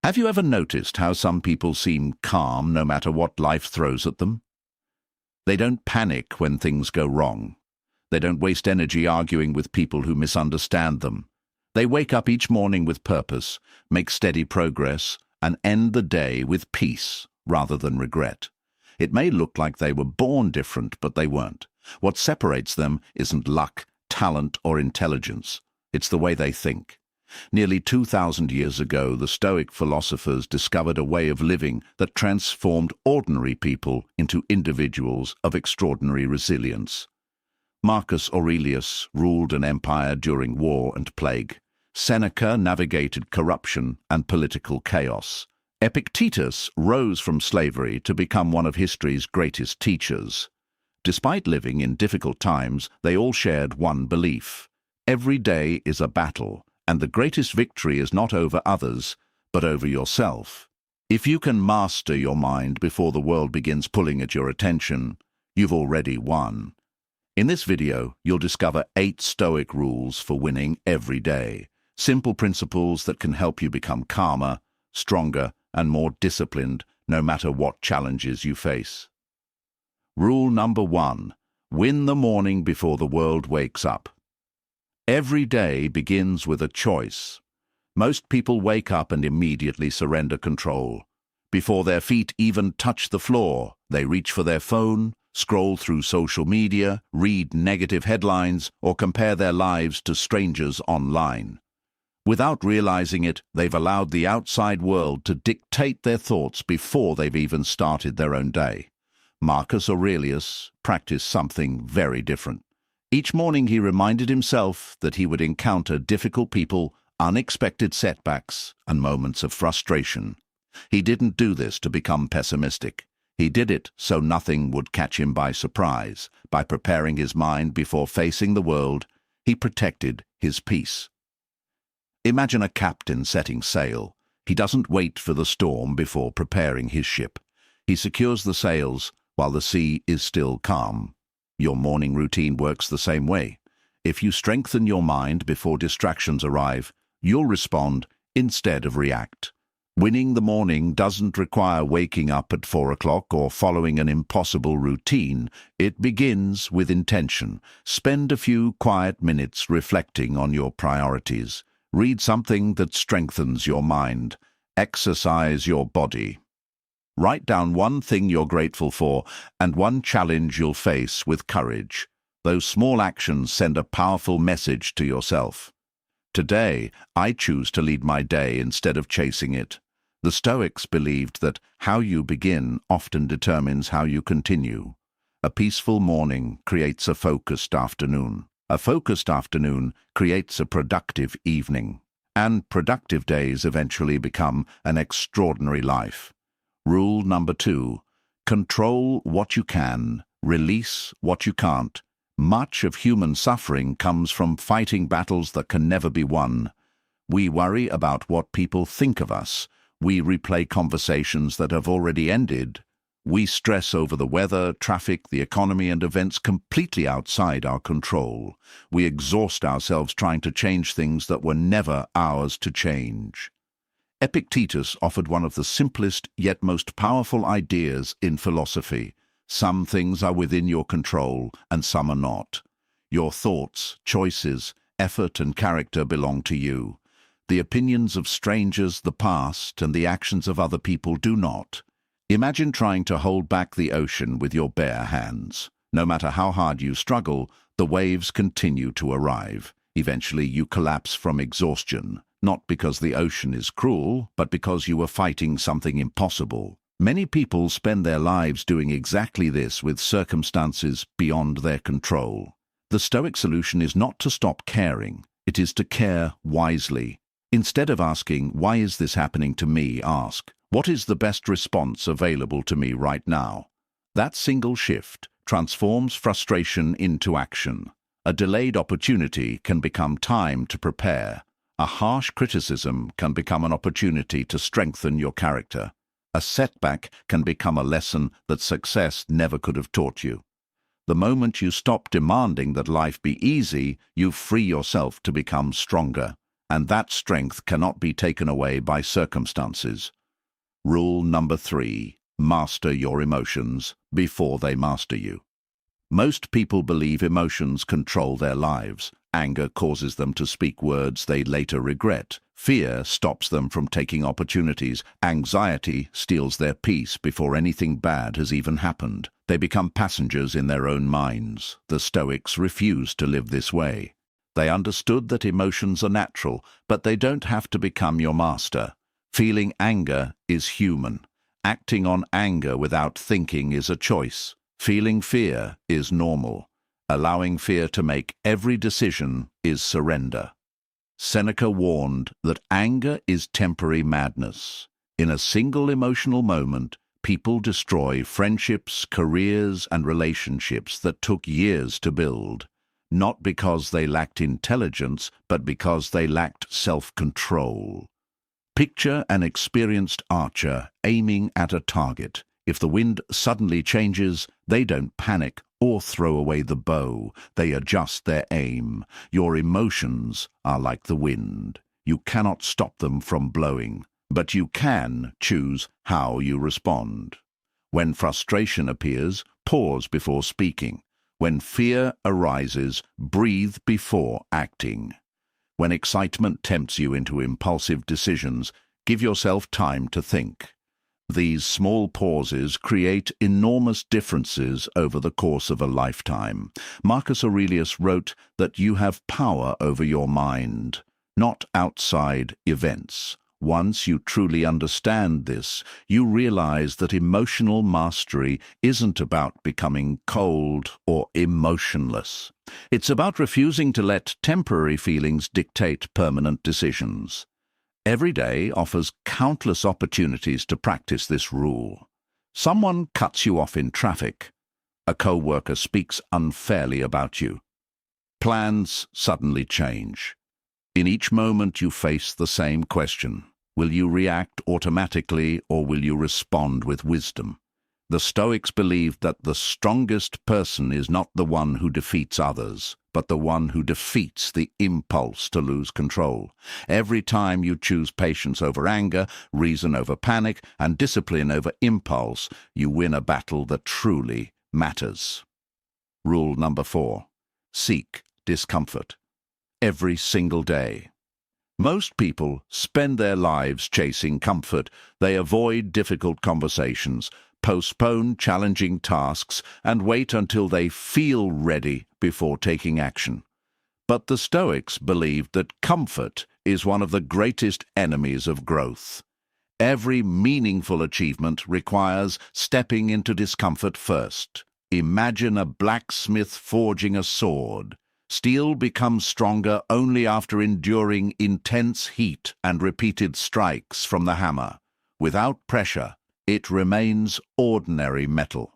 Have you ever noticed how some people seem calm no matter what life throws at them? They don't panic when things go wrong. They don't waste energy arguing with people who misunderstand them. They wake up each morning with purpose, make steady progress, and end the day with peace rather than regret. It may look like they were born different, but they weren't. What separates them isn't luck, talent, or intelligence. It's the way they think. Nearly 2,000 years ago, the Stoic philosophers discovered a way of living that transformed ordinary people into individuals of extraordinary resilience. Marcus Aurelius ruled an empire during war and plague. Seneca navigated corruption and political chaos. Epictetus rose from slavery to become one of history's greatest teachers. Despite living in difficult times, they all shared one belief. Every day is a battle, and the greatest victory is not over others, but over yourself. If you can master your mind before the world begins pulling at your attention, you've already won. In this video, you'll discover 8 Stoic rules for winning every day. Simple principles that can help you become calmer, stronger, and more disciplined no matter what challenges you face. Rule number 1. Win the morning before the world wakes up. Every day begins with a choice. Most people wake up and immediately surrender control. Before their feet even touch the floor, they reach for their phone, scroll through social media, read negative headlines, or compare their lives to strangers online. Without realizing it, they've allowed the outside world to dictate their thoughts before they've even started their own day. Marcus Aurelius practiced something very different. Each morning he reminded himself that he would encounter difficult people, unexpected setbacks, and moments of frustration. He didn't do this to become pessimistic. He did it so nothing would catch him by surprise. By preparing his mind before facing the world, he protected his peace. Imagine a captain setting sail. He doesn't wait for the storm before preparing his ship. He secures the sails while the sea is still calm. Your morning routine works the same way. If you strengthen your mind before distractions arrive, you'll respond instead of react. Winning the morning doesn't require waking up at 4 o'clock or following an impossible routine. It begins with intention. Spend a few quiet minutes reflecting on your priorities. Read something that strengthens your mind. Exercise your body. Write down one thing you're grateful for and one challenge you'll face with courage. Those small actions send a powerful message to yourself. Today, I choose to lead my day instead of chasing it. The Stoics believed that how you begin often determines how you continue. A peaceful morning creates a focused afternoon. A focused afternoon creates a productive evening. And productive days eventually become an extraordinary life. Rule number 2. Control what you can, release what you can't. Much of human suffering comes from fighting battles that can never be won. We worry about what people think of us. We replay conversations that have already ended. We stress over the weather, traffic, the economy, and events completely outside our control. We exhaust ourselves trying to change things that were never ours to change. Epictetus offered one of the simplest yet most powerful ideas in philosophy. Some things are within your control and some are not. Your thoughts, choices, effort, and character belong to you. The opinions of strangers, the past, and the actions of other people do not. Imagine trying to hold back the ocean with your bare hands. No matter how hard you struggle, the waves continue to arrive. Eventually you collapse from exhaustion, not because the ocean is cruel, but because you are fighting something impossible. Many people spend their lives doing exactly this with circumstances beyond their control. The Stoic solution is not to stop caring, it is to care wisely. Instead of asking, "Why is this happening to me?" ask, "What is the best response available to me right now?" That single shift transforms frustration into action. A delayed opportunity can become time to prepare. A harsh criticism can become an opportunity to strengthen your character. A setback can become a lesson that success never could have taught you. The moment you stop demanding that life be easy, you free yourself to become stronger. and that strength cannot be taken away by circumstances. Rule number 3: master your emotions before they master you. Most people believe emotions control their lives. Anger causes them to speak words they later regret. Fear stops them from taking opportunities. Anxiety steals their peace before anything bad has even happened. They become passengers in their own minds. The Stoics refused to live this way. They understood that emotions are natural, but they don't have to become your master. Feeling anger is human. Acting on anger without thinking is a choice. Feeling fear is normal. Allowing fear to make every decision is surrender. Seneca warned that anger is temporary madness. In a single emotional moment, people destroy friendships, careers, and relationships that took years to build, not because they lacked intelligence, but because they lacked self-control. Picture an experienced archer aiming at a target. If the wind suddenly changes, they don't panic or throw away the bow. They adjust their aim. Your emotions are like the wind. You cannot stop them from blowing, but you can choose how you respond. When frustration appears, pause before speaking. When fear arises, breathe before acting. When excitement tempts you into impulsive decisions, give yourself time to think. These small pauses create enormous differences over the course of a lifetime. Marcus Aurelius wrote that you have power over your mind, not outside events. Once you truly understand this, you realize that emotional mastery isn't about becoming cold or emotionless. It's about refusing to let temporary feelings dictate permanent decisions. Every day offers countless opportunities to practice this rule. Someone cuts you off in traffic. A co-worker speaks unfairly about you. Plans suddenly change. In each moment you face the same question. Will you react automatically or will you respond with wisdom? The Stoics believed that the strongest person is not the one who defeats others, but the one who defeats the impulse to lose control. Every time you choose patience over anger, reason over panic, and discipline over impulse, you win a battle that truly matters. Rule number 4: seek discomfort. Every single day. Most people spend their lives chasing comfort. They avoid difficult conversations, postpone challenging tasks, and wait until they feel ready before taking action. But the Stoics believed that comfort is one of the greatest enemies of growth. Every meaningful achievement requires stepping into discomfort first. Imagine a blacksmith forging a sword. Steel becomes stronger only after enduring intense heat and repeated strikes from the hammer. Without pressure, it remains ordinary metal.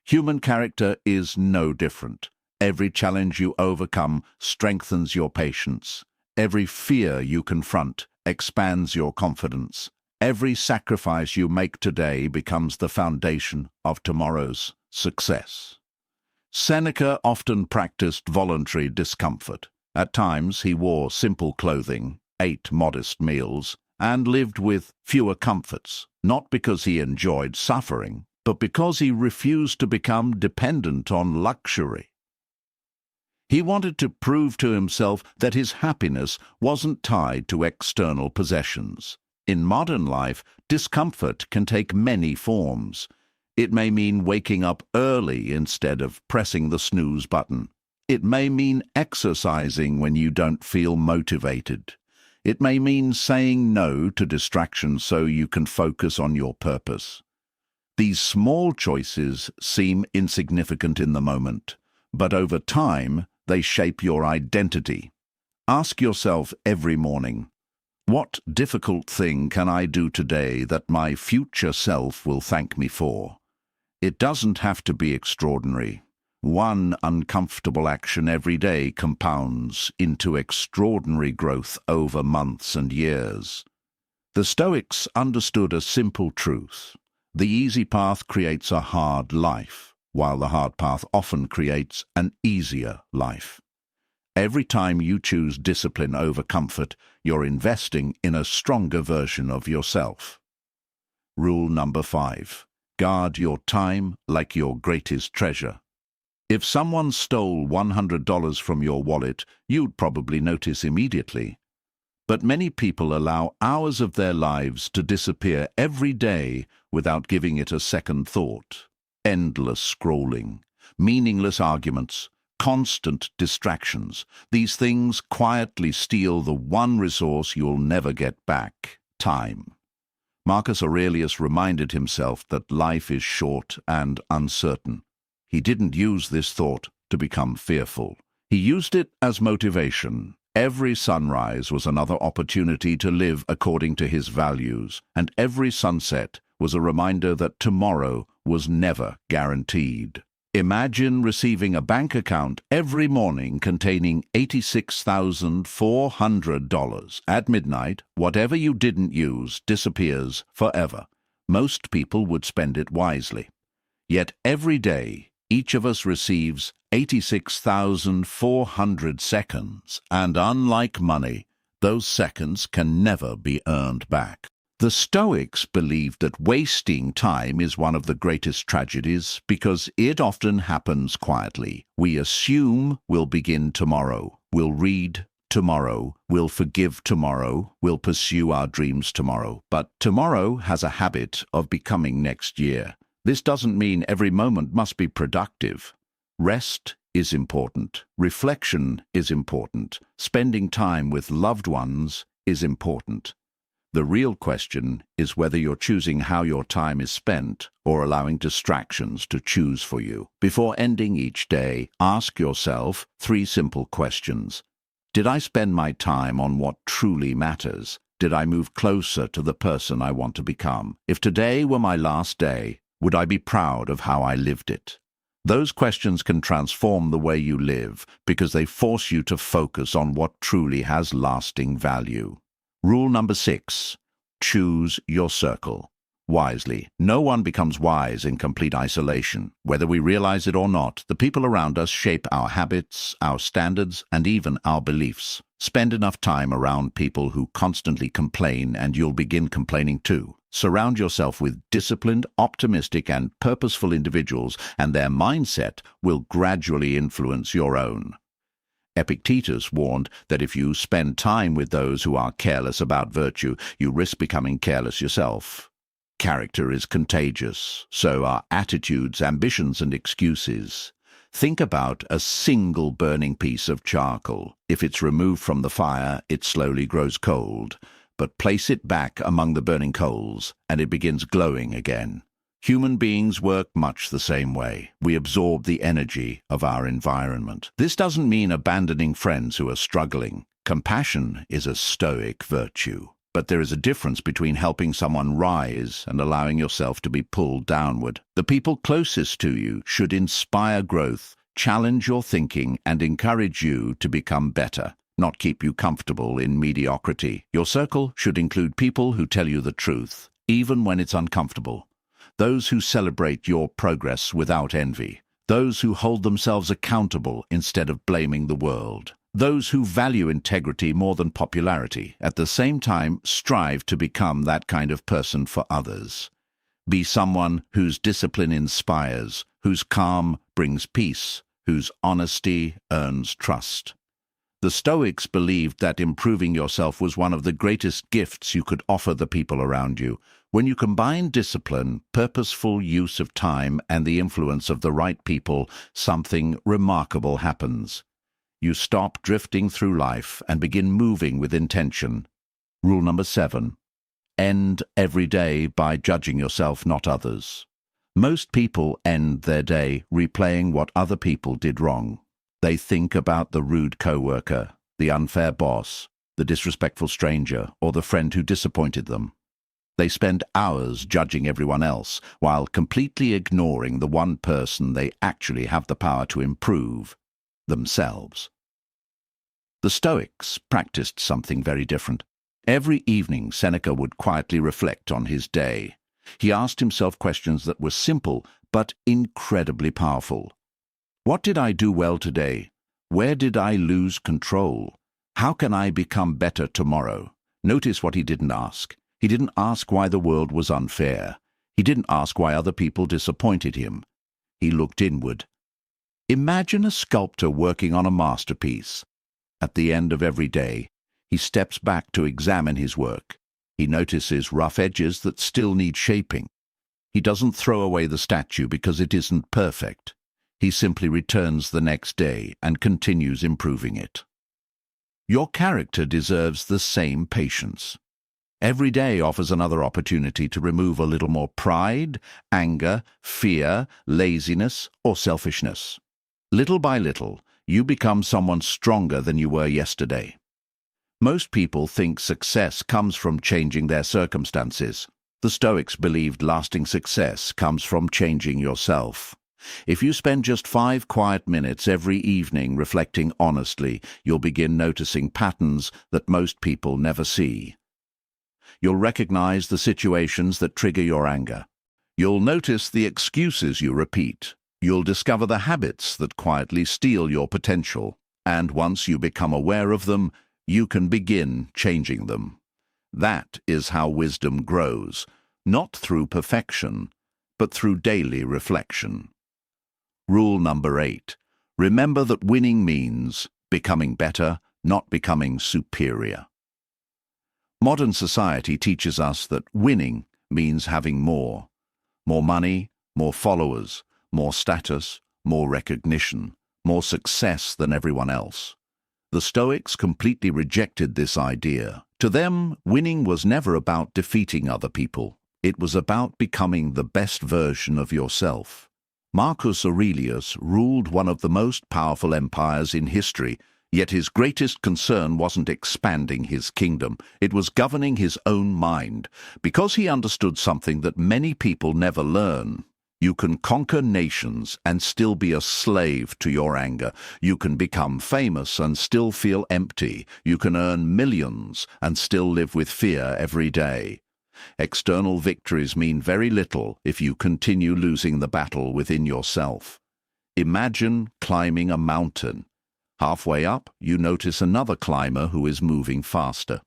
Human character is no different. Every challenge you overcome strengthens your patience. Every fear you confront expands your confidence. Every sacrifice you make today becomes the foundation of tomorrow's success. Seneca often practiced voluntary discomfort. At times he wore simple clothing, ate modest meals, and lived with fewer comforts, not because he enjoyed suffering, but because he refused to become dependent on luxury. He wanted to prove to himself that his happiness wasn't tied to external possessions. In modern life, discomfort can take many forms. It may mean waking up early instead of pressing the snooze button. It may mean exercising when you don't feel motivated. It may mean saying no to distractions so you can focus on your purpose. These small choices seem insignificant in the moment, but over time they shape your identity. Ask yourself every morning, what difficult thing can I do today that my future self will thank me for? It doesn't have to be extraordinary. One uncomfortable action every day compounds into extraordinary growth over months and years. The Stoics understood a simple truth. The easy path creates a hard life, while the hard path often creates an easier life. Every time you choose discipline over comfort, you're investing in a stronger version of yourself. Rule number 5. Guard your time like your greatest treasure. If someone stole $100 from your wallet, you'd probably notice immediately. But many people allow hours of their lives to disappear every day without giving it a second thought. Endless scrolling, meaningless arguments, constant distractions. These things quietly steal the one resource you'll never get back: time. Marcus Aurelius reminded himself that life is short and uncertain. He didn't use this thought to become fearful. He used it as motivation. Every sunrise was another opportunity to live according to his values, and every sunset was a reminder that tomorrow was never guaranteed. Imagine receiving a bank account every morning containing $86,400. At midnight, whatever you didn't use disappears forever. Most people would spend it wisely. Yet every day, each of us receives 86,400 seconds, and unlike money, those seconds can never be earned back. The Stoics believed that wasting time is one of the greatest tragedies because it often happens quietly. We assume we'll begin tomorrow, we'll read tomorrow, we'll forgive tomorrow, we'll pursue our dreams tomorrow. But tomorrow has a habit of becoming next year. This doesn't mean every moment must be productive. Rest is important. Reflection is important. Spending time with loved ones is important. The real question is whether you're choosing how your time is spent or allowing distractions to choose for you. Before ending each day, ask yourself 3 simple questions. Did I spend my time on what truly matters? Did I move closer to the person I want to become? If today were my last day, would I be proud of how I lived it? Those questions can transform the way you live because they force you to focus on what truly has lasting value. Rule number 6. Choose your circle wisely. No one becomes wise in complete isolation. Whether we realize it or not, the people around us shape our habits, our standards, and even our beliefs. Spend enough time around people who constantly complain, and you'll begin complaining too. Surround yourself with disciplined, optimistic, and purposeful individuals, and their mindset will gradually influence your own. Epictetus warned that if you spend time with those who are careless about virtue, you risk becoming careless yourself. Character is contagious, so are attitudes, ambitions, and excuses. Think about a single burning piece of charcoal. If it's removed from the fire, it slowly grows cold, but place it back among the burning coals, and it begins glowing again. Human beings work much the same way. We absorb the energy of our environment. This doesn't mean abandoning friends who are struggling. Compassion is a Stoic virtue. But there is a difference between helping someone rise and allowing yourself to be pulled downward. The people closest to you should inspire growth, challenge your thinking, and encourage you to become better, not keep you comfortable in mediocrity. Your circle should include people who tell you the truth, even when it's uncomfortable. Those who celebrate your progress without envy. Those who hold themselves accountable instead of blaming the world. Those who value integrity more than popularity. At the same time, strive to become that kind of person for others. Be someone whose discipline inspires, whose calm brings peace, whose honesty earns trust. The Stoics believed that improving yourself was one of the greatest gifts you could offer the people around you. When you combine discipline, purposeful use of time, and the influence of the right people, something remarkable happens. You stop drifting through life and begin moving with intention. Rule number 7. End every day by judging yourself, not others. Most people end their day replaying what other people did wrong. They think about the rude coworker, the unfair boss, the disrespectful stranger, or the friend who disappointed them. They spend hours judging everyone else while completely ignoring the one person they actually have the power to improve: themselves. The Stoics practiced something very different. Every evening, Seneca would quietly reflect on his day. He asked himself questions that were simple but incredibly powerful. What did I do well today? Where did I lose control? How can I become better tomorrow? Notice what he didn't ask. He didn't ask why the world was unfair. He didn't ask why other people disappointed him. He looked inward. Imagine a sculptor working on a masterpiece. At the end of every day, he steps back to examine his work. He notices rough edges that still need shaping. He doesn't throw away the statue because it isn't perfect. He simply returns the next day and continues improving it. Your character deserves the same patience. Every day offers another opportunity to remove a little more pride, anger, fear, laziness, or selfishness. Little by little, you become someone stronger than you were yesterday. Most people think success comes from changing their circumstances. The Stoics believed lasting success comes from changing yourself. If you spend just 5 quiet minutes every evening reflecting honestly, you'll begin noticing patterns that most people never see. You'll recognize the situations that trigger your anger. You'll notice the excuses you repeat. You'll discover the habits that quietly steal your potential. And once you become aware of them, you can begin changing them. That is how wisdom grows, not through perfection, but through daily reflection. Rule number 8. Remember that winning means becoming better, not becoming superior. Modern society teaches us that winning means having more. More money, more followers, more status, more recognition, more success than everyone else. The Stoics completely rejected this idea. To them, winning was never about defeating other people. It was about becoming the best version of yourself. Marcus Aurelius ruled one of the most powerful empires in history, yet his greatest concern wasn't expanding his kingdom. It was governing his own mind, because he understood something that many people never learn. You can conquer nations and still be a slave to your anger. You can become famous and still feel empty. You can earn millions and still live with fear every day. External victories mean very little if you continue losing the battle within yourself. Imagine climbing a mountain. Halfway up, you notice another climber who is moving faster.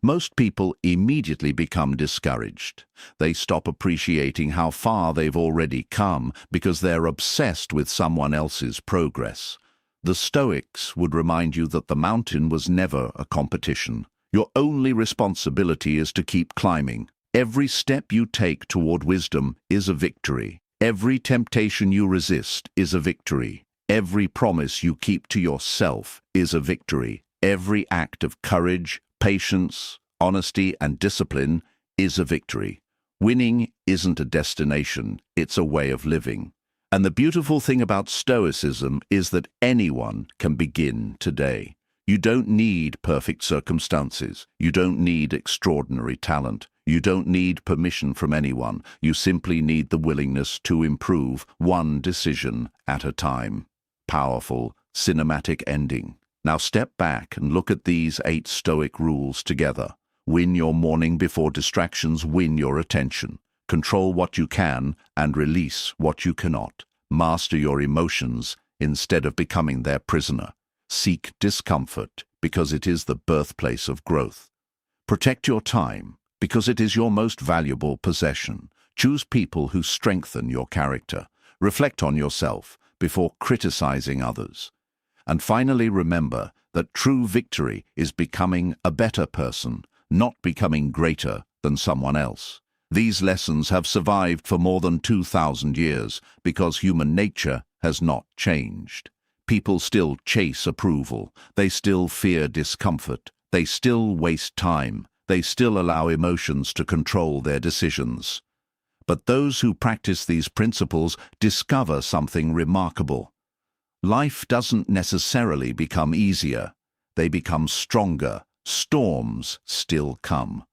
Most people immediately become discouraged. They stop appreciating how far they've already come because they're obsessed with someone else's progress. The Stoics would remind you that the mountain was never a competition. Your only responsibility is to keep climbing. Every step you take toward wisdom is a victory. Every temptation you resist is a victory. Every promise you keep to yourself is a victory. Every act of courage, patience, honesty, and discipline is a victory. Winning isn't a destination, it's a way of living. And the beautiful thing about Stoicism is that anyone can begin today. You don't need perfect circumstances. You don't need extraordinary talent. You don't need permission from anyone. You simply need the willingness to improve one decision at a time. Powerful, cinematic ending. Now step back and look at these 8 Stoic rules together. Win your morning before distractions win your attention. Control what you can and release what you cannot. Master your emotions instead of becoming their prisoner. Seek discomfort because it is the birthplace of growth. Protect your time because it is your most valuable possession. Choose people who strengthen your character. Reflect on yourself before criticizing others. And finally, remember that true victory is becoming a better person, not becoming greater than someone else. These lessons have survived for more than 2,000 years because human nature has not changed. People still chase approval. They still fear discomfort. They still waste time. They still allow emotions to control their decisions. But those who practice these principles discover something remarkable. Life doesn't necessarily become easier. They become stronger. Storms still come.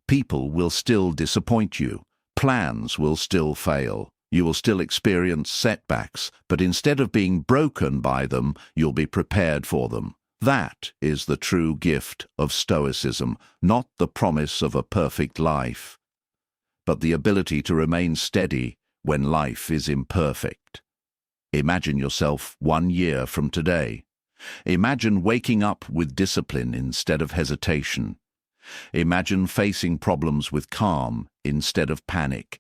People will still disappoint you. Plans will still fail. You will still experience setbacks, but instead of being broken by them, you'll be prepared for them. That is the true gift of Stoicism, not the promise of a perfect life, but the ability to remain steady when life is imperfect. Imagine yourself 1 year from today. Imagine waking up with discipline instead of hesitation. Imagine facing problems with calm instead of panic.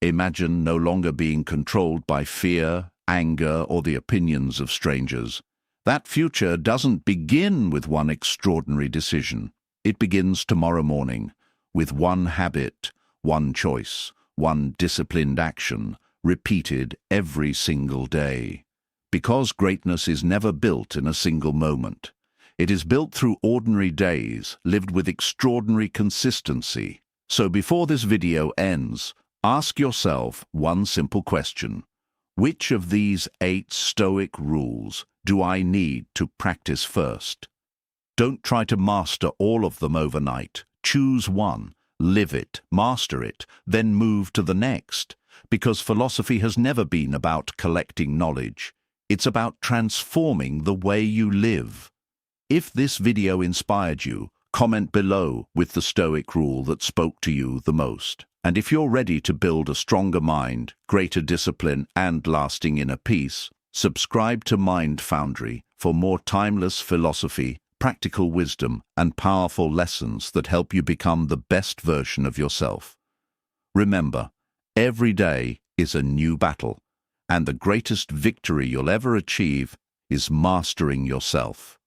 Imagine no longer being controlled by fear, anger, or the opinions of strangers. That future doesn't begin with one extraordinary decision. It begins tomorrow morning, with one habit, one choice, one disciplined action, repeated every single day. Because greatness is never built in a single moment. It is built through ordinary days, lived with extraordinary consistency. So before this video ends, ask yourself one simple question. Which of these 8 Stoic rules do I need to practice first? Don't try to master all of them overnight. Choose one, live it, master it, then move to the next. Because philosophy has never been about collecting knowledge. It's about transforming the way you live. If this video inspired you, comment below with the Stoic rule that spoke to you the most. And if you're ready to build a stronger mind, greater discipline, and lasting inner peace, subscribe to MindFoundry for more timeless philosophy, practical wisdom, and powerful lessons that help you become the best version of yourself. Remember, every day is a new battle, and the greatest victory you'll ever achieve is mastering yourself.